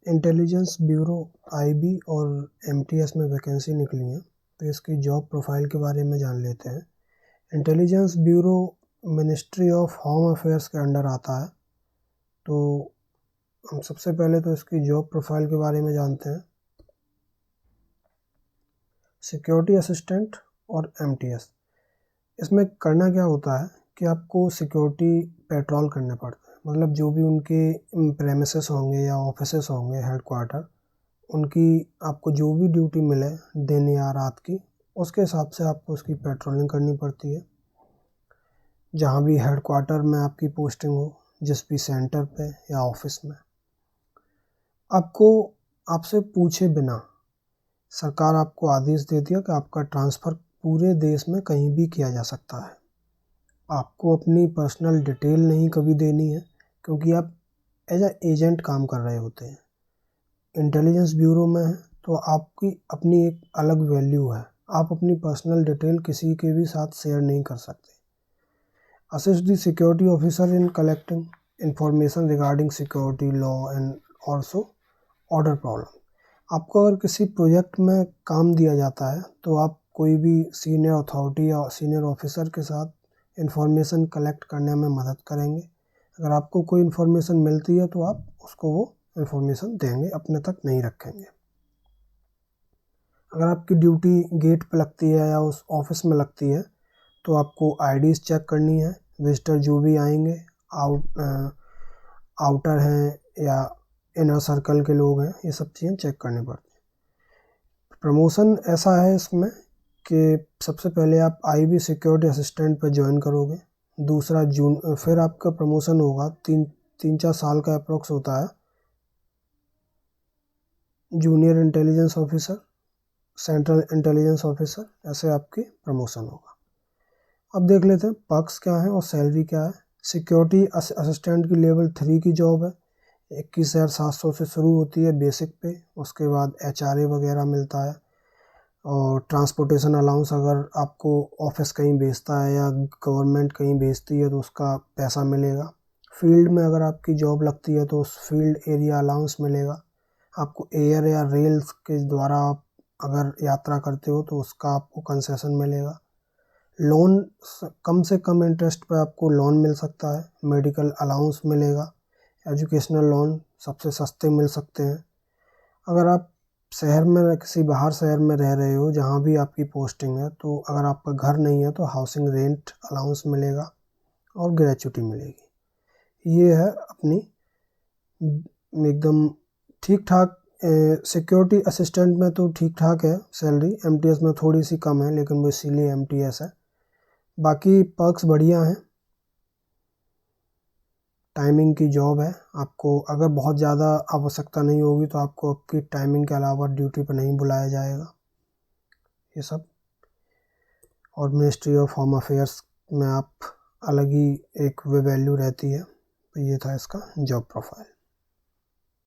Intelligence bureau IB और MTS में vacancy निकली है, तो इसकी जॉब प्रोफाइल के बारे में जान लेते हैं। Intelligence bureau ministry of home affairs के अंडर आता है। तो हम सबसे पहले तो इसकी जॉब प्रोफाइल के बारे में जानते हैं। सिक्योरिटी असिस्टेंट और एमटीएस, इसमें करना क्या होता है कि आपको सिक्योरिटी पेट्रोल करने पड़ते हैं। मतलब जो भी उनके प्रेमिसेस होंगे या ऑफिसेस होंगे हेडक्वार्टर, उनकी आपको जो भी ड्यूटी मिले दिन या रात की, उसके हिसाब से आपको उसकी पेट्रोलिंग करनी पड़ती है। जहाँ भी हेडक्वार्टर में आपकी पोस्टिंग हो, जिस भी सेंटर पे या ऑफिस में, आपको आपसे पूछे बिना सरकार आपको आदेश देती है कि आपका ट्रांसफ़र पूरे देश में कहीं भी किया जा सकता है। आपको अपनी पर्सनल डिटेल नहीं कभी देनी है, क्योंकि आप एज एजेंट काम कर रहे होते हैं। इंटेलिजेंस ब्यूरो में है तो आपकी अपनी एक अलग वैल्यू है। आप अपनी पर्सनल डिटेल किसी के भी साथ शेयर नहीं कर सकते। Assist the security officer in collecting information regarding security law and also order problem. आपको अगर किसी प्रोजेक्ट में काम दिया जाता है तो आप कोई भी सीनियर अथॉरिटी या सीनियर ऑफिसर के साथ इंफॉर्मेशन कलेक्ट करने में मदद करेंगे। अगर आपको कोई इन्फॉर्मेशन मिलती है तो आप उसको वो इन्फॉर्मेशन देंगे, अपने तक नहीं रखेंगे। अगर आपकी ड्यूटी गेट पे लगती है या उस ऑफिस में लगती है तो आपको आईडीज़ चेक करनी है। विजिटर जो भी आएंगे, आउटर हैं या इनर सर्कल के लोग हैं, ये सब चीज़ें चेक करनी पड़ती हैं। प्रमोशन ऐसा है इसमें कि सबसे पहले आप आईबी सिक्योरिटी असिस्टेंट पे ज्वाइन करोगे। दूसरा फिर आपका प्रमोशन होगा 3-4 साल का अप्रोक्स होता है, junior intelligence officer, central intelligence officer, ऐसे आपकी प्रमोशन होगा। अब देख लेते हैं पर्क्स क्या है और सैलरी क्या है। सिक्योरिटी असिस्टेंट की लेवल 3 की जॉब है। 21,700 से शुरू होती है बेसिक पे। उसके बाद एचआरए वगैरह मिलता है और ट्रांसपोर्टेशन अलाउंस अगर आपको ऑफिस कहीं भेजता है या गवर्नमेंट कहीं भेजती है तो उसका पैसा मिलेगा। फील्ड में अगर आपकी जॉब लगती है तो उस फील्ड एरिया अलाउंस मिलेगा। आपको एयर या रेल्स के द्वारा आप अगर यात्रा करते हो तो उसका आपको कंसेशन मिलेगा। लोन कम से कम इंटरेस्ट पर आपको लोन मिल सकता है। मेडिकल अलाउंस मिलेगा। एजुकेशनल लोन सबसे सस्ते मिल सकते हैं। अगर आप शहर में किसी बाहर शहर में रह रहे हो जहाँ भी आपकी पोस्टिंग है, तो अगर आपका घर नहीं है तो हाउसिंग रेंट अलाउंस मिलेगा और ग्रेच्युटी मिलेगी। ये है अपनी एकदम ठीक ठाक। सिक्योरिटी असिस्टेंट में तो ठीक ठाक है सैलरी, एमटीएस में थोड़ी सी कम है, लेकिन वो इसीलिए एमटीएस है। बाकी पर्क्स बढ़िया हैं। टाइमिंग की जॉब है। आपको अगर बहुत ज़्यादा आवश्यकता नहीं होगी तो आपको आपकी टाइमिंग के अलावा ड्यूटी पर नहीं बुलाया जाएगा। ये सब। और मिनिस्ट्री ऑफ होम अफेयर्स में आप अलग ही एक वैल्यू रहती है। तो ये था इसका जॉब प्रोफाइल।